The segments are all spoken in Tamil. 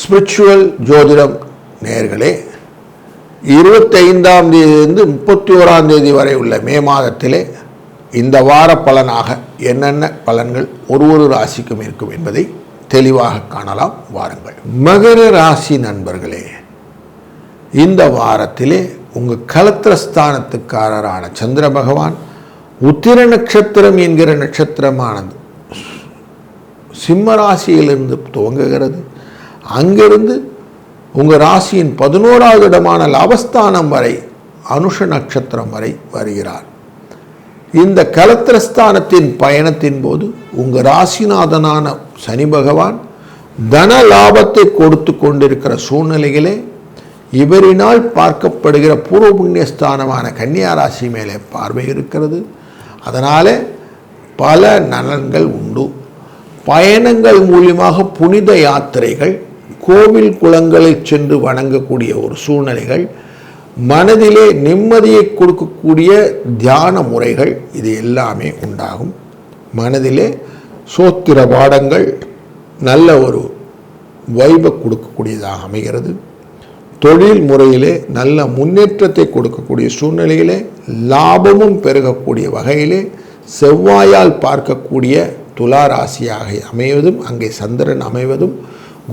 ஸ்பிரிச்சுவல் ஜோதிடம் நேயர்களே, 25ஆம் தேதியிலிருந்து 31ஆம் தேதி வரை உள்ள மே மாதத்திலே இந்த வார பலனாக என்னென்ன பலன்கள் ஒரு ராசிக்கும் இருக்கும் என்பதை தெளிவாக காணலாம். வாருங்கள். மகர ராசி நண்பர்களே, இந்த வாரத்திலே உங்கள் கலத்திரஸ்தானத்துக்காரரான சந்திர பகவான் உத்திர நட்சத்திரம் என்கிற நட்சத்திரமானது சிம்ம ராசியிலிருந்து துவங்குகிறது. அங்கிருந்து உங்கள் ராசியின் 11வது இடமான லாபஸ்தானம் வரை அனுஷ நட்சத்திரம் வரை வருகிறார். இந்த கலத்திரஸ்தானத்தின் பயணத்தின் போது உங்கள் ராசிநாதனான சனி பகவான் தன லாபத்தை கொடுத்து கொண்டிருக்கிற சூழ்நிலையிலே இவரினால் பார்க்கப்படுகிற பூர்வ புண்ணியஸ்தானமான கன்னியா ராசி மேலே பார்வை இருக்கிறது. அதனால் பல நலன்கள் உண்டு. பயணங்கள் மூலியமாக புனித யாத்திரைகள், கோவில் குளங்களில் சென்று வணங்கக்கூடிய ஒரு சூழ்நிலைகள், மனதிலே நிம்மதியை கொடுக்கக்கூடிய தியான முறைகள், இது எல்லாமே உண்டாகும். மனதிலே சோத்திர பாடங்கள் நல்ல ஒரு வைபை கொடுக்கக்கூடியதாக அமைகிறது. தொழில் முறையிலே நல்ல முன்னேற்றத்தை கொடுக்கக்கூடிய சூழ்நிலையிலே லாபமும் பெருகக்கூடிய வகையிலே செவ்வாயால் பார்க்கக்கூடிய துலா ராசியாக அமைவதும், அங்கே சந்திரன் அமைவதும்,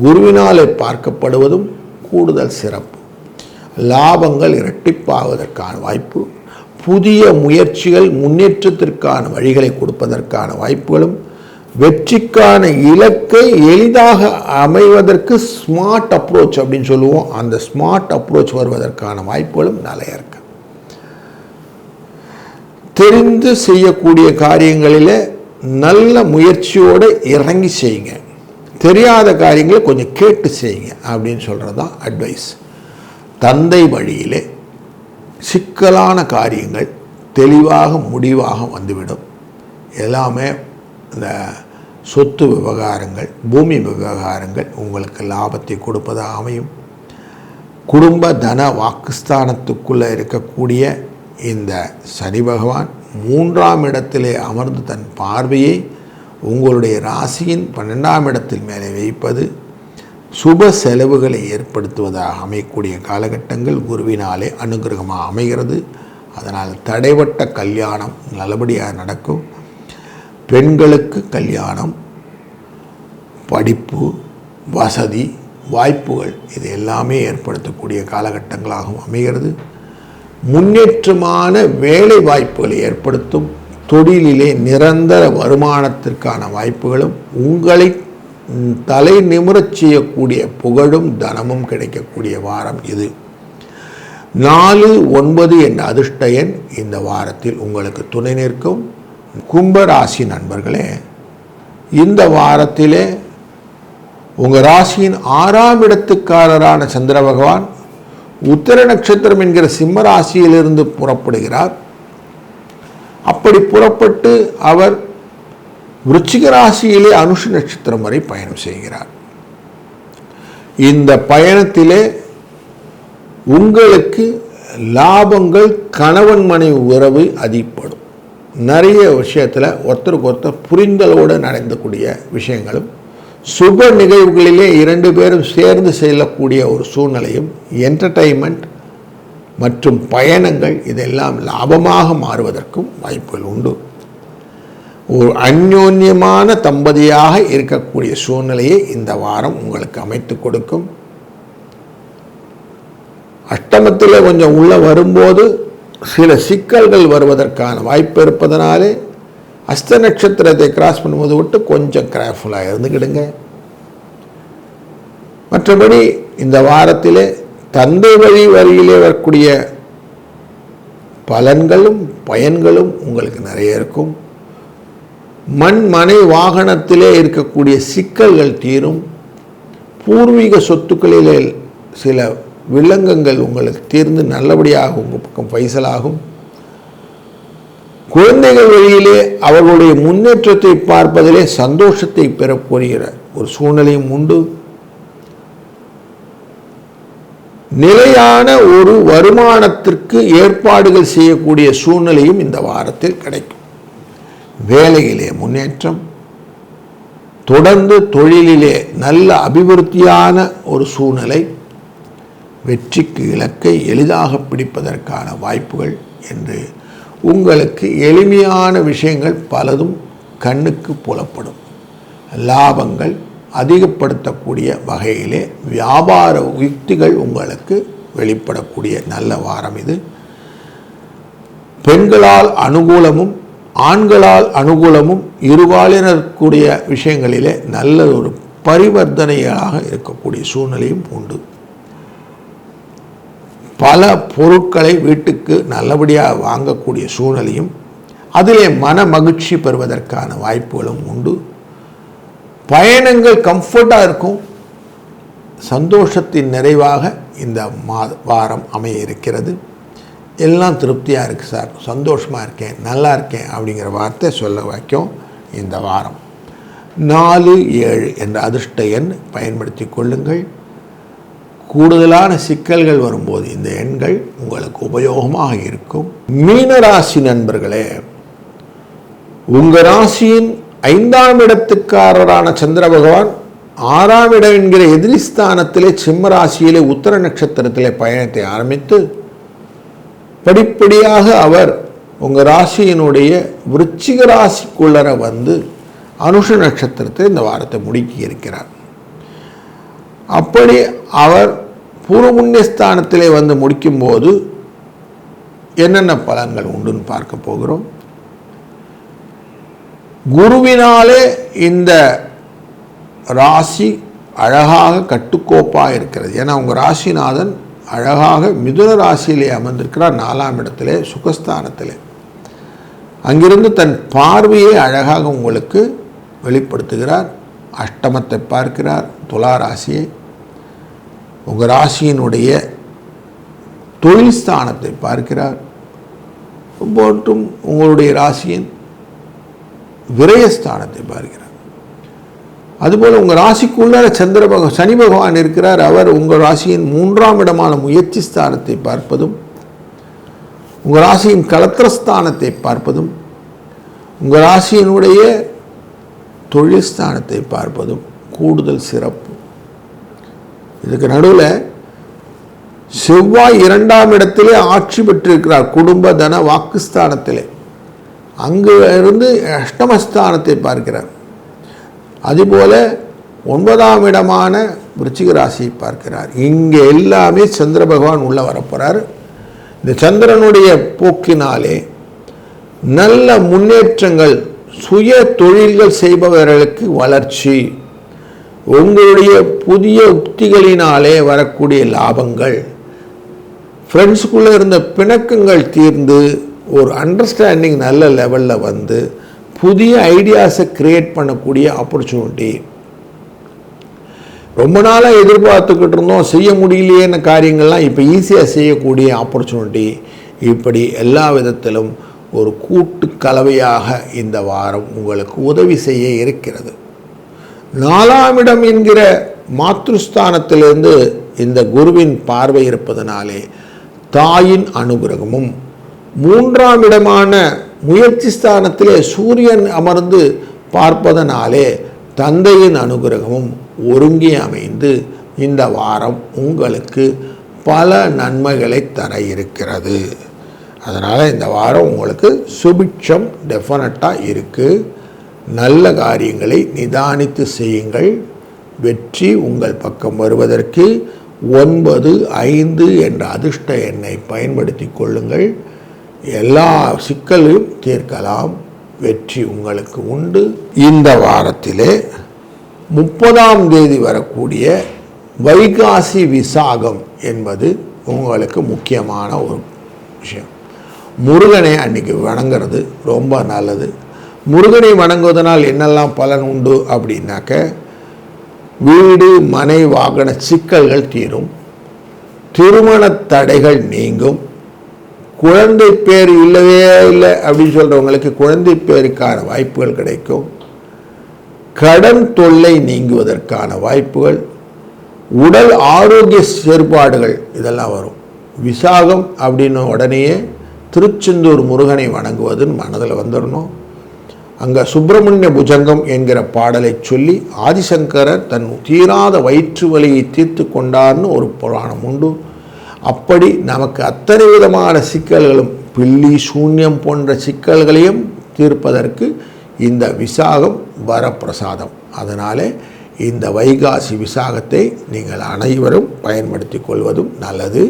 குருவினாலே பார்க்கப்படுவதும் கூடுதல் சிறப்பு. லாபங்கள் இரட்டிப்பாவதற்கான வாய்ப்பு, புதிய முயற்சிகள் முன்னேற்றத்திற்கான வழிகளை கொடுப்பதற்கான வாய்ப்புகளும், வெற்றிக்கான இலக்கை எளிதாக அமைவதற்கு ஸ்மார்ட் அப்ரோச் அப்படின்னு சொல்லுவோம், அந்த ஸ்மார்ட் அப்ரோச் வருவதற்கான வாய்ப்புகளும் நிறைய இருக்கு. தெரிந்து செய்யக்கூடிய காரியங்களில் நல்ல முயற்சியோடு இறங்கி செய்யுங்க. தெரியாத காரியங்களை கொஞ்சம் கேட்டு செய்யுங்க அப்படின்னு சொல்கிறது தான் அட்வைஸ். தந்தை வழியிலே சிக்கலான காரியங்கள் தெளிவாக முடிவாக வந்துவிடும். எல்லாமே இந்த சொத்து விவகாரங்கள், பூமி விவகாரங்கள் உங்களுக்கு லாபத்தை கொடுப்பதாக அமையும். குடும்ப தன வாக்குஸ்தானத்துக்குள்ளே இருக்கக்கூடிய இந்த சனி பகவான் 3ஆம் இடத்திலே அமர்ந்து தன் பார்வையை உங்களுடைய ராசியின் 12ஆம் இடத்தில் மேலே வைப்பது சுப செலவுகளை ஏற்படுத்துவதாக அமையக்கூடிய காலகட்டங்கள் குருவினாலே அனுகிரகமாக அமைகிறது. அதனால் தடைப்பட்ட கல்யாணம் நல்லபடியாக நடக்கும். பெண்களுக்கு கல்யாணம், படிப்பு, வசதி, வாய்ப்புகள் இது எல்லாமே ஏற்படுத்தக்கூடிய காலகட்டங்களாகவும் அமைகிறது. முன்னேற்றமான வேலை வாய்ப்புகளை ஏற்படுத்தும். தொழிலிலே நிரந்தர வருமானத்திற்கான வாய்ப்புகளும், உங்களை தலை நிமிரச் செய்யக்கூடிய புகழும் தனமும் கிடைக்கக்கூடிய வாரம் இது. 4, 9 என்ற அதிர்ஷ்ட எண் இந்த வாரத்தில் உங்களுக்கு துணை நிற்கும். கும்பராசி நண்பர்களே, இந்த வாரத்திலே உங்கள் ராசியின் 6ஆம் இடத்துக்காரரான சந்திர பகவான் உத்திர நட்சத்திரம் என்கிற சிம்ம ராசியிலிருந்து புறப்படுகிறார். அப்படி புறப்பட்டு அவர் விருச்சிக ராசியிலே அனுஷ நட்சத்திரம் வரை பயணம் செய்கிறார். இந்த பயணத்திலே உங்களுக்கு லாபங்கள், கணவன் மனைவி உறவு அதிகப்படும். நிறைய விஷயத்தில் ஒருத்தருக்கு ஒருத்தர் புரிந்தலோடு நடந்தக்கூடிய விஷயங்களும், சுப நிகழ்வுகளிலே 2 பேரும் சேர்ந்து செல்லக்கூடிய ஒரு சூழ்நிலையும், என்டர்டெயின்மெண்ட் மற்றும் பயணங்கள் இதெல்லாம் லாபமாக மாறுவதற்கும் வாய்ப்புகள் உண்டு. ஒரு அந்யோன்யமான தம்பதியாக இருக்கக்கூடிய சூழ்நிலையை இந்த வாரம் உங்களுக்கு அமைத்து கொடுக்கும். அஷ்டமத்தில் கொஞ்சம் உள்ள வரும்போது சில சிக்கல்கள் வருவதற்கான வாய்ப்பு இருப்பதனாலே அஸ்த நட்சத்திரத்தை கிராஸ் பண்ணும்போது விட்டு கொஞ்சம் கேர்ஃபுல்லாக இருந்துக்கிடுங்க. மற்றபடி இந்த வாரத்திலே தந்தை வழியிலே வரக்கூடிய பலன்களும் பயன்களும் உங்களுக்கு நிறைய இருக்கும். மண் மனை வாகனத்திலே இருக்கக்கூடிய சிக்கல்கள் தீரும். பூர்வீக சொத்துக்களிலே சில வில்லங்கங்கள் உங்களுக்கு தீர்ந்து நல்லபடியாக உங்கள் பக்கம் பைசலாகும். குழந்தைகள் வழியிலே அவர்களுடைய முன்னேற்றத்தை பார்ப்பதிலே சந்தோஷத்தை பெறப்போகிற ஒரு சூழ்நிலையும் உண்டு. நிலையான ஒரு வருமானத்திற்கு ஏற்பாடுகள் செய்யக்கூடிய சூழ்நிலையும் இந்த வாரத்தில் கிடைக்கும். வேலையிலே முன்னேற்றம், தொடர்ந்து தொழிலிலே நல்ல அபிவிருத்தியான ஒரு சூழ்நிலை, வெற்றிக்கு இலக்கை எளிதாக பிடிப்பதற்கான வாய்ப்புகள் என்று உங்களுக்கு எளிமையான விஷயங்கள் பலதும் கண்ணுக்கு புலப்படும். லாபங்கள் அதிகப்படுத்தக்கூடிய வகையிலே வியாபார யுக்திகள் உங்களுக்கு வெளிப்படக்கூடிய நல்ல வாரம் இது. பெண்களால் அனுகூலமும் ஆண்களால் அனுகூலமும் இருபாலினருக்குரிய விஷயங்களிலே நல்ல ஒரு பரிவர்த்தனையாக இருக்கக்கூடிய சூழ்நிலையும் உண்டு. பல பொருட்களை வீட்டுக்கு நல்லபடியாக வாங்கக்கூடிய சூழ்நிலையும், அதிலே மன மகிழ்ச்சி பெறுவதற்கான வாய்ப்புகளும் உண்டு. பயணங்கள் கம்ஃபர்ட்டாக இருக்கும். சந்தோஷத்தின் நிறைவாக இந்த வாரம் அமைய இருக்கிறது. எல்லாம் திருப்தியாக இருக்குது சார், சந்தோஷமாக இருக்கேன், நல்லா இருக்கேன் அப்படிங்கிற வார்த்தை சொல்ல வைக்கும் இந்த வாரம். 4, 7 என்ற அதிர்ஷ்ட எண் பயன்படுத்தி கொள்ளுங்கள். கூடுதலான சிக்கல்கள் வரும்போது இந்த எண்கள் உங்களுக்கு உபயோகமாக இருக்கும். மீனராசி நண்பர்களே, உங்கள் ராசியின் 5ஆம் இடத்துக்காரரான சந்திர பகவான் 6ஆம் இடம் என்கிற எதிரிஸ்தானத்திலே சிம்ம ராசியிலே உத்தர நட்சத்திரத்திலே பயணத்தை ஆரம்பித்து படிப்படியாக அவர் உங்கள் ராசியினுடைய விருச்சிக ராசிக்குள்ளர வந்து அனுஷ நட்சத்திரத்தை இந்த வாரத்தை முடுக்கி இருக்கிறார். அப்படி அவர் பூர்வ புண்ணியஸ்தானத்திலே வந்து முடிக்கும்போது என்னென்ன பலன்கள் உண்டுன்னு பார்க்க போகிறோம். குருவினாலே இந்த ராசி அழகாக கட்டுக்கோப்பாக இருக்கிறது. ஏன்னா உங்கள் ராசிநாதன் அழகாக மிதுன ராசியிலே அமர்ந்திருக்கிறார், 4ஆம் இடத்திலே சுகஸ்தானத்திலே. அங்கிருந்து தன் பார்வையை அழகாக உங்களுக்கு வெளிப்படுத்துகிறார். அஷ்டமத்தை பார்க்கிறார், துலா ராசியை, உங்கள் ராசியினுடைய தொழில் ஸ்தானத்தை பார்க்கிறார், மற்றும் உங்களுடைய ராசியின் விரயஸ்தானத்தை பார்க்கிறார். அதுபோல் உங்கள் ராசிக்குள்ள சனி பகவான் இருக்கிறார். அவர் உங்கள் ராசியின் 3ஆம் இடமான முயற்சி ஸ்தானத்தை பார்ப்பதும், உங்கள் ராசியின் கலத்திரஸ்தானத்தை பார்ப்பதும், உங்கள் ராசியினுடைய தொழில் ஸ்தானத்தை பார்ப்பதும் கூடுதல் சிறப்பு. இதுக்கு நடுவில் செவ்வாய் 2ஆம் இடத்திலே ஆட்சி பெற்றிருக்கிறார், குடும்ப தன வாக்குஸ்தானத்திலே. அங்கு இருந்து அஷ்டமஸ்தானத்தை பார்க்கிறார். அதுபோல 9ஆம் இடமான விருச்சிக ராசியை பார்க்கிறார். இங்கே எல்லாமே சந்திர பகவான் உள்ள வரப்போறார். இந்த சந்திரனுடைய போக்கினாலே நல்ல முன்னேற்றங்கள், சுய தொழில்கள் செய்பவர்களுக்கு வளர்ச்சி, உங்களுடைய புதிய உக்திகளினாலே வரக்கூடிய லாபங்கள், ஃப்ரெண்ட்ஸுக்குள்ளே இருந்த பிணக்கங்கள் தீர்ந்து ஒரு அண்டர்ஸ்டாண்டிங் நல்ல லெவலில் வந்து புதிய ஐடியாஸை கிரியேட் பண்ணக்கூடிய ஆப்பர்ச்சுனிட்டி. ரொம்ப நாளாக எதிர்பார்த்துக்கிட்டு இருந்தோம், செய்ய முடியலையேன்னு காரியங்கள்லாம் இப்போ ஈஸியாக செய்யக்கூடிய ஆப்பர்ச்சுனிட்டி. இப்படி எல்லா விதத்திலும் ஒரு கூட்டு கலவையாக இந்த வாரம் உங்களுக்கு உதவி செய்ய இருக்கிறது. 4ஆம் இடம் என்கிற மாத்ருஸ்தானத்திலிருந்து இந்த குருவின் பார்வை இருப்பதனாலே தாயின் அனுகிரகமும், 3ஆம் இடமான முயற்சி ஸ்தானத்திலே சூரியன் அமர்ந்து பார்ப்பதனாலே தந்தையின் அனுகிரகமும் ஒருங்கி அமைந்து இந்த வாரம் உங்களுக்கு பல நன்மைகளை தர இருக்கிறது. அதனால் இந்த வாரம் உங்களுக்கு சுபிட்சம் டெஃபினட்டாக இருக்குது. நல்ல காரியங்களை நிதானித்து செய்யுங்கள். வெற்றி உங்கள் பக்கம் வருவதற்கு 9, 5 என்ற அதிர்ஷ்ட எண்ணை பயன்படுத்தி கொள்ளுங்கள். எல்லா சிக்கலையும் தீர்க்கலாம். வெற்றி உங்களுக்கு உண்டு. இந்த வாரத்திலே 30ஆம் தேதி வரக்கூடிய வைகாசி விசாகம் என்பது உங்களுக்கு முக்கியமான ஒரு விஷயம். முருகனை அன்றைக்கி வணங்குறது ரொம்ப நல்லது. முருகனை வணங்குவதனால் என்னெல்லாம் பலன் உண்டு அப்படின்னாக்க, வீடு மனை வாகன சிக்கல்கள் தீரும், திருமண தடைகள் நீங்கும், குழந்தை பேர் இல்லவே இல்லை அப்படின்னு சொல்கிறவங்களுக்கு குழந்தை பேருக்கான வாய்ப்புகள் கிடைக்கும், கடன் தொல்லை நீங்குவதற்கான வாய்ப்புகள், உடல் ஆரோக்கிய செயற்பாடுகள் இதெல்லாம் வரும். விசாகம் அப்படின்னு உடனேயே திருச்செந்தூர் முருகனை வணங்குவதுன்னு மனதில் வந்துடணும். அங்கே சுப்பிரமணிய புஜங்கம் என்கிற பாடலை சொல்லி ஆதிசங்கரர் தன் தீராத வயிற்று வலியை தீர்த்து கொண்டார்னு ஒரு புராணம் உண்டு. அப்படி நமக்கு அத்தனை விதமான சிக்கல்களும் பில்லி சூன்யம் போன்ற சிக்கல்களையும் தீர்ப்பதற்கு இந்த விசாகம் வரப்பிரசாதம். அதனாலே இந்த வைகாசி விசாகத்தை நீங்கள் அனைவரும் பயன்படுத்தி கொள்வதும் நல்லது.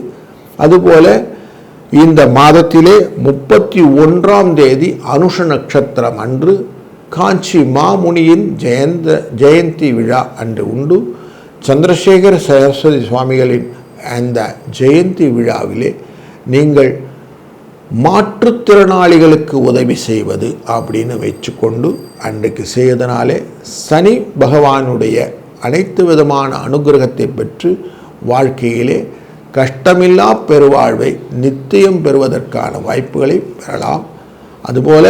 அதுபோல இந்த மாதத்திலே 31ஆம் தேதி அனுஷ நட்சத்திரம் அன்று காஞ்சி மாமுனியின் ஜெயந்தி விழா அன்று உண்டு. சந்திரசேகர சரஸ்வதி சுவாமிகளின் அந்த ஜெயந்தி விழாவிலே நீங்கள் மாற்றுத்திறனாளிகளுக்கு உதவி செய்வது அப்படின்னு வச்சுக்கொண்டு அன்றைக்கு செய்வதனாலே சனி பகவானுடைய அனைத்து விதமான அனுகிரகத்தை பெற்று வாழ்க்கையிலே கஷ்டமில்லா பெருவாழ்வை நித்தியம் பெறுவதற்கான வாய்ப்புகளை பெறலாம். அதுபோல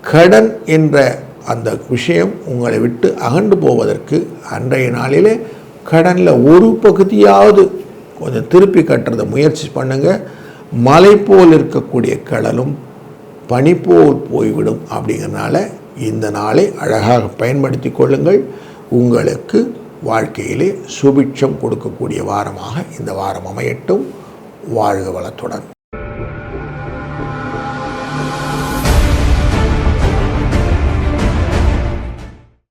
கடன் என்ற அந்த விஷயம் உங்களை விட்டு அகன்று போவதற்கு அன்றைய நாளிலே கடனில் ஒரு பகுதியாவது கொஞ்சம் திருப்பி கட்டுறத முயற்சி பண்ணுங்கள். மலை போல் இருக்கக்கூடிய கடலும் பனி போல் போய்விடும். அப்படிங்கிறனால இந்த நாளை அழகாக பயன்படுத்தி கொள்ளுங்கள். உங்களுக்கு வாழ்க்கையிலே சுபிட்சம் கொடுக்கக்கூடிய வாரமாக இந்த வாரம் அமையட்டும். வாழ்க வளத்துடன்.